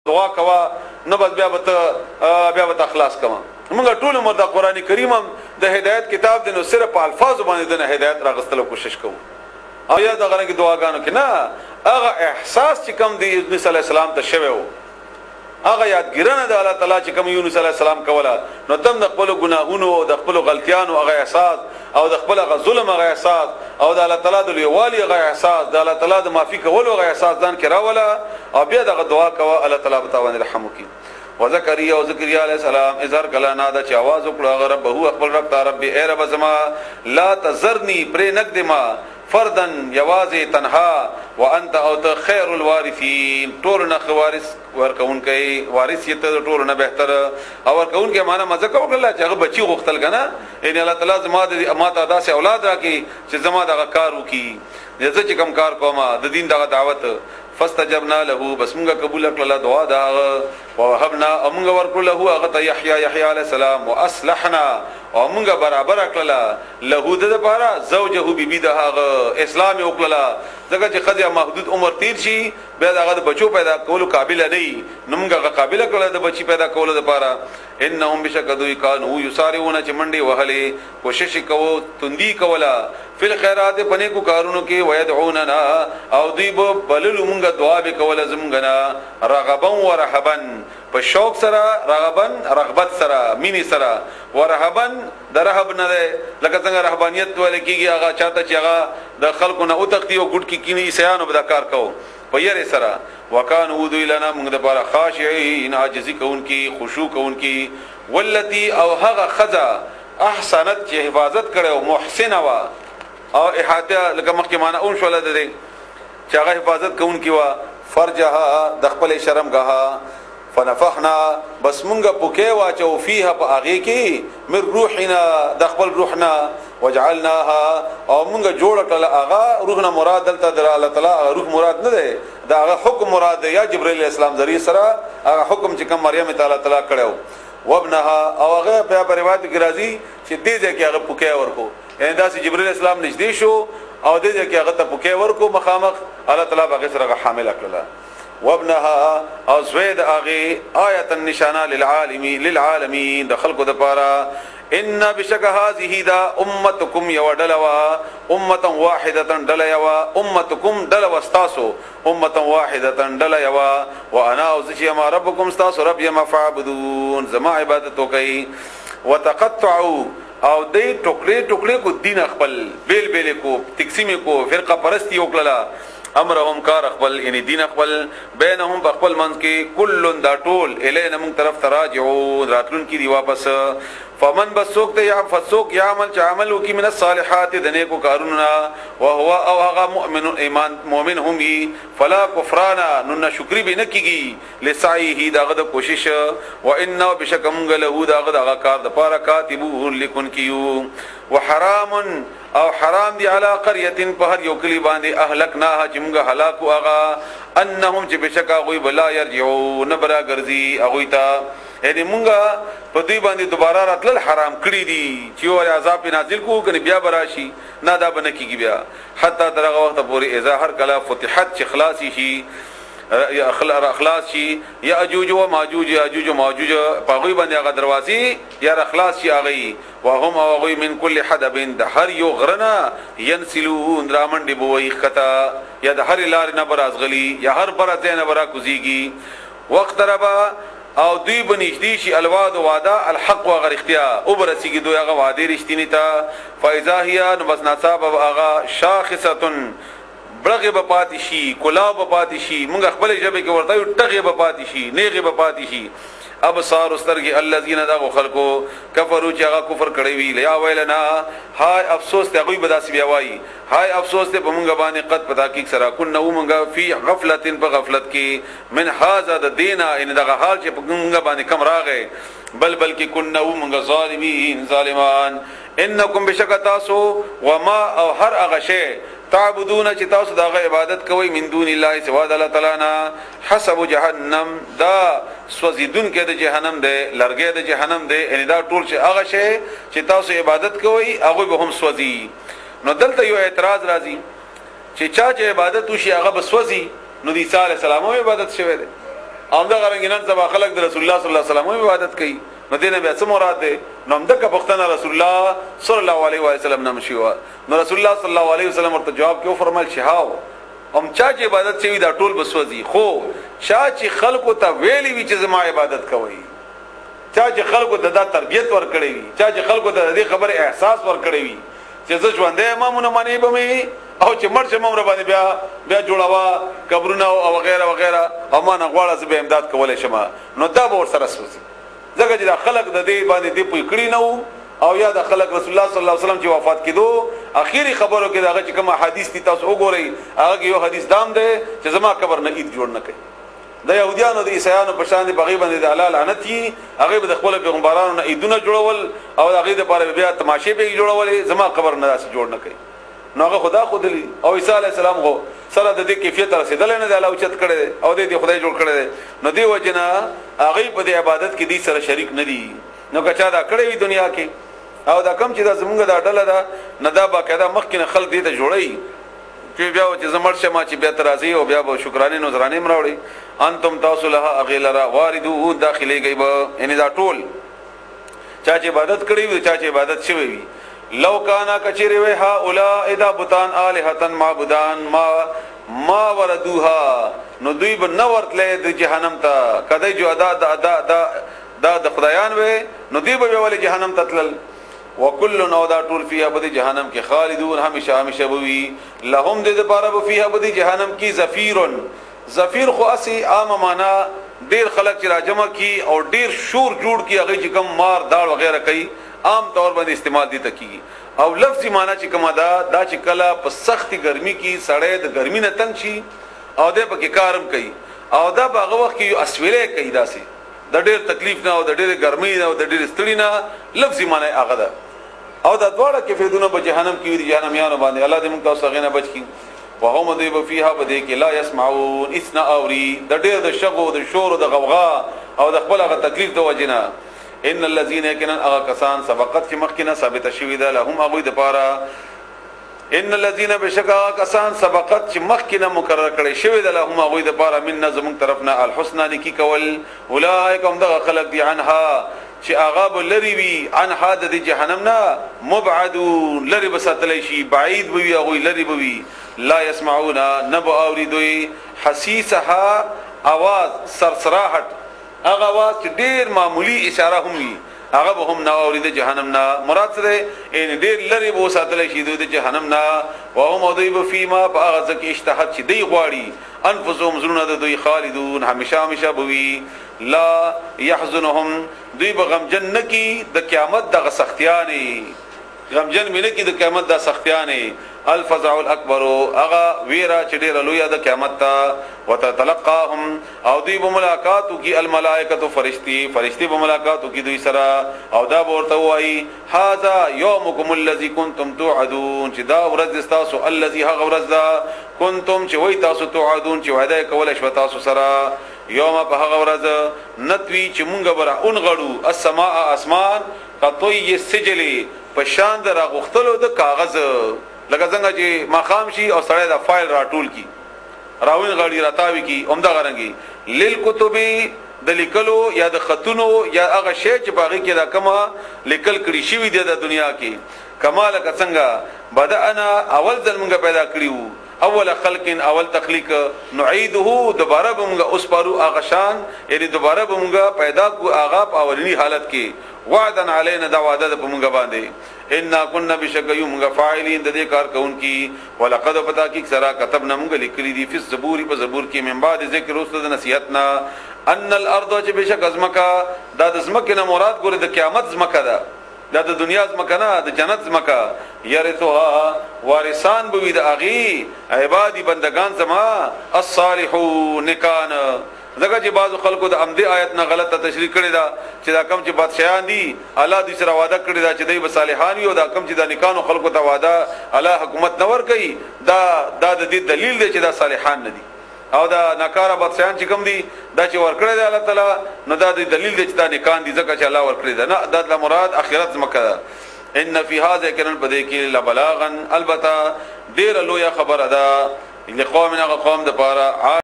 دعا کوا نه بس بیا به اخلاص کما موږ ټول عمر د قران کریم د هدایت کتاب د نو صرف په الفاظ باندې د هدایت راغستلو کوشش کوو او یا دغه کې دعاګانو کې نه هغه احساس چې کم دی یونس علی السلام ته شوی وو هغه یادګیرنه د الله تعالی چې کم یونس علی السلام کوله نو تم د خپل ګناهونو او د خپل غلطیانو هغه احساس او د خپل ظلم هغه احساس او د الله تعالی د لیوالي هغه احساس د الله تعالی د معافي کولو هغه احساس ځان کې راوله او بیا دغه دعا کوه الله تعالی بتاوان رحم وکي وزکریا او زکریا علیہ السلام اظهار کلا نادا چې आवाज وکړه رب هو خپل رب ته رب اے رب زما لا تزرنی پر نقدما فردن یوازې تنها وانت او خیر الوارثین ټول نه وارث ورکون کوي وارث یې ته ټول نه بهتر او ورکون کې معنا مزه کوله چې هغه بچي غختل کنه ان الله تعالی زما د امات ادا سه اولاد راکي چې زما دغه کار وکي زه چې کوم کار کومه د دین دغه دعوت فاستجبنا له بس موږ قبول کړل دعا دا وهبنا موږ ورکړو له هغه یحیی علیہ السلام واصلحنا او موږ برابر کړل له د لپاره زوجه بیبی د هغه اسلام وکړل ځکه چې خدای محدود عمر تیر شي بیا دغه بچو پیدا کولو قابل نه نو موږ قابل کړل د بچی پیدا کولو لپاره انهم بشکدو کانوا یسارعون چې منډي وهلي کوشش کوو تندی کولا فل خیرات پنه کو کارونو کې ويدعوننا او دی بلل موږ دعا به کوله زمونږه رغبا ورهبا په شوق سره رغبا رغبت سره مینی سره ورهبا درهب نه لکه څنګه رهبانيت ولکېږي هغه چاته چې هغه د خلکو نه او تختی او ګډ کې کینی سيانو به کار کوو په یری سره وکانو ذو لنا موږ د بار خاشعين عاجزي کوونکی خشوع کوونکی ولتی او هغه خزا احسنت چې حفاظت کړو محسنه وا او احاطه لکه مخکې معنا اون شول ده چې هغه حفاظت کوونکی وا فرجها د خپل شرمګه فنفخنا بس مونږه پوکې واچو فيها په هغه کې من روحنا د خپل روحنا وجعلناها او مونږه جوړ کړل هغه روحنا مراد دلته در الله تعالی روح مراد نه ده دا هغه حکم مراد یا جبرائیل اسلام ذریعہ سره هغه حکم چې کوم مریم تعالی کړو وابنها او هغه په روایت کې راځي چې دې ځکه هغه پوکې ورکو یعنی دا چې جبرائیل اسلام نږدې شو او دې ځکه هغه ته پوکې ورکو مخامخ الله تعالی هغه سره حامل کړل وابنها او زوید اغه آیت النشانه للعالمین د خلقو د پاره ان بشک هذه دا امتکم یودلوا امه واحده دلوا امتکم دلوا استاسو امه واحده دلوا وانا اوذی ما ربکم استاسو رب یم فعبدون زما عبادت کوي وتقطعوا او دې ټوکړي کو دین خپل بیل بیل کو تقسیم کو فرقه پرستی وکړه امرهم کار خپل یعنی دین خپل بینهم خپل منځ کې کلن دا ټول الینا من طرف تراجعون راتلون کی دی واپس فمن بسوک ته یا فسوک یعمل عمل کی من الصالحات دنه کو کارونه وهو او هغه مؤمن ایمان مؤمن هم فلا کفرانا نن شکر به نکیږي لسعیه داغه د کوشش و انه بشکم له داغه کار د پاره کاتبو لکن کیو وحرام او حرام دی علی قريه په هر یو کلی باندې اهلکناها چې موږ هلاکو اغا انهم چې بشکا غوی بلا يرجعون برا ګرځي اغوی تا یعنی موږ په دوی باندې دوباره راتل حرام کړی دي چې اور عذاب نازل کو کنه بیا براشي نه دا بنه کیږي بیا حتی درغه وخت پورې اذا هر کلا فتحت چې خلاصي شي یا اخلاص شي یا اجوج و ماجوج اجوج و ماجوج پاغوی باندې هغه دروازې یا اخلاص شي هغه وهم هغه من کل حدب د هر یو غرنا ينسلون رامن دی بوئی خطا یا د هر لار نه براز غلی یا هر برته نه برا کوزيږي وقت ربا او دوی بنشدي شي الواد وعده الحق و غیر اختیار او برسیږي دوی هغه وعده رښتینی تا فاذا هي نبسناصاب هغه شاخصه برغه بپاتی شي کلا بپاتی شي مونږ خپل جبه کې ورته ټغه بپاتی شي نیغه بپاتی شي ابصار استرګي الذين ذو خلقوا كفروا چې هغه کفر کړی وی لیا ویلنا هاي افسوس ته غوي بداسي بیا وای هاي افسوس ته مونږ باندې قد پتا کې سره کو نو مونږ فی غفلت په غفلت کې من هاذا د دینا ان دغه حال چې مونږ باندې کم راغې بل کې كنا مونږ ظالمین ظالمان انکم بشکتاسو وما او هر هغه شی تعبدون چې تاسو دغه عبادت کوئ من دون الله سوا د الله تعالی نه حسب جهنم دا سوزیدون کې د جهنم دی لرګې د جهنم دی ان دا ټول چې هغه شی چې تاسو عبادت کوئ هغه به هم سوزي نو دلته یو اعتراض راځي چې چا چې عبادت وشي هغه به سوزي نو د عیسی علی السلام عبادت شوی دی او دا غرنګنن سبا خلق د رسول الله صلی الله علیه وسلم عبادت کوي نو دینه بیا څه مراد ده نو دغه پښتنه رسول الله صلی الله علیه وسلم نه مشیوا نو رسول الله صلی الله علیه وسلم ورته جواب کیو فرمایل شهاو هم چا چې عبادت شوی دا ټول بسوځي خو چا چې خلقو ته ویلی وی چې زما عبادت کوي چا چې خلقو ته دا تربیت ور کړی وي چا چې خلقو ته دې خبره احساس ور کړی وي چې زه ژوندې امامونه باندې به او چې مرچ ممر باندې بیا جوړاوا قبرونه او وغیرہ وغیرہ او ما نه غواړم چې به امداد کولای شم نو دا به ور سره سوځي ځکه چې خلق د دې باندې دې پوي کړی نو او یا د خلق رسول الله صلی الله علیه وسلم چې وفات کیدو اخیری خبرو کې داغه چې کوم حدیث دي تاسو وګورئ هغه یو حدیث دام ده چې زما قبر نه عید جوړ نه کړي د يهوديانو د عیسایانو په شان دي بغي باندې د حلال لعنت هي هغه به د خپل پیغمبرانو نه عیدونه جوړول او هغه د لپاره بیا تماشې به جوړول زما قبر نه داسې جوړ نه کړي نو هغه خدا خودلی او عیسی علی السلام غو سره د دې کیفیت رسیدل نه د الله اوچت کړي او د خدای جوړ کړي نو دی وجنا هغه په دې عبادت کې دي سره شریک نه دي نو کچا دا کړي وي دنیا کې او دا کم چې دا زمونږ دا ډله ده نه دا باقاعده مخکې خلک دې ته جوړي چې بیا چې زمړ شمه چې بیا ترازی او بیا به شکرانه نذرانه مراوړي انتم تاسو له اغیلرا واردو داخلي گئی به یعنی دا ټول چا چې عبادت کړی وي چا چې عبادت شوی وي لو کانا کچری وی ها اولئ اذا بتان الہتن معبودان ما وردوها نو دوی به نو ورتلې د جهنم ته کدی جو ادا د خدایان وي نو دوی به ولې جهنم ته تلل وکل نو دا ټول فیها بده جهنم کې خالدون همیشه بوي لهم دې لپاره فیها بده جهنم کې زفیر خو اسی عام معنا ډیر خلک چې راجمع کی او ډیر شور جوړ کی هغه چې کم مار داړ وغیرہ کوي عام طور باندې استعمال دي تکي او لفظي معنا چې کومه دا چې کلا په سختي ګرمي کې سړې د ګرمي نه تنگ شي او د پکې کارم کوي او دا هغه وخت کې اسویلې کوي داسي د ډیر تکلیف نه او د ډیر ګرمي نه او د ډیر ستړي نه لفظي معنا هغه ده او دا دواړه کې فیدونه په جهنم کې دي جهنميانو باندې الله دې موږ تاسو غنه بچ کی وهم دوی به فيها بده کې لا يسمعون اسنا اوري د ډېر د شغو د شور او د غوغا او د خپل غ تکلیف د وجنا ان الذين كانوا كسان سبقت چې مخکنه ثابت شوی ده لهم هغه د پاره ان الذين بشکا کسان سبقت چې مخکنه مقرر کړي شوی ده لهم هغه د پاره من نظم طرفنا الحسنى لکی کول اولئک هم د خلق دي عنها چې اغاب لری وی عن حادث جهنم نه مبعدون لری بساتلی شي بعید وی او لری وی لا يسمعون نبو اوریدوی حسیسها आवाज سرسراحت هغه आवाज چې ډیر معمولی اشاره هم وی هغه به هم نه اورید جهنم نه مراد سره ان ډیر لری بو ساتلی شي د جهنم نه وهم دوی فيما فاغذ کی اشتهت چې دی غواړي انفسهم زرون د دوی خالدون همیشه بوي لا يحزنهم دوی بغمجن نکی د قیامت د سختیانه غمجن مینه کی د قیامت د سختیانه الفزع الاكبر اغا ویرا چډیر لوی د قیامت تا وتتلقاهم او دوی بملاقات کی الملائکه فرشتي بملاقات کی دوی سرا او دا ورته وای هاذا يومكم الذي كنتم توعدون چې دا ورځ تاسو الذي هغه ورځ دا كنتم چې وای تاسو توعدون چې وعده کول شو تاسو سرا یوم په هغه ورځ نتوی چې مونږ برا اونغړو السماء اسمان قطوی السجل په شان در غختلو د کاغذ لکه څنګه چې مقام شي او سړی د فایل راټول کی راوین غړي راتاوي کی عمده غرنګي للکتب د لیکلو یا د خطونو یا هغه شی چې باغی کې دا کما لیکل کړي شي وي د دنیا کې کمال څنګه بدانا اول ځل موږ پیدا کړیو اول خلق اول تخلیق نعيده دوباره بمږه اوس پارو اغشان یعنی دوباره بمږه پیدا کو اغا په اولنی حالت کې وعدن علینا دا وعده په موږ باندې ان كنا بشکیو موږ فاعلین د دې کار کوونکی ولقد پتا کی سرا كتبنا موږ لیکلی دی په زبور کې من بعد ذکر اوس د نصیحتنا ان الارض چې بشک ازمکا دا د ازمکه نه مراد ګوره د قیامت ازمکه ده دا د دنیا ازمکه نه د جنت ازمکه یرثها وارثان بوي د اغي عبادی بندگان زما الصالحون کان زګه چې بعض خلکو د امدی آیت نه غلطه تشریح کړی دا چې دا کم چې بادشاہان دي الله دې سره وعده کړی دا چې دوی به صالحان وي او دا کم چې د نکانو خلکو ته وعده الله حکومت نور کوي دا د دې دلیل دی چې دا صالحان نه دي او دا ناکاره بادشاہان چې کم دي دا چې ور کړی دی الله تعالی نو دا د دلیل دی چې دا نکان دي ځکه چې الله ور کړی دا نه دا مراد اخرت مکه ان فی هذا کان بدی کې لبلاغا البته ډیر لوی خبره ده لقوم قوم د پاره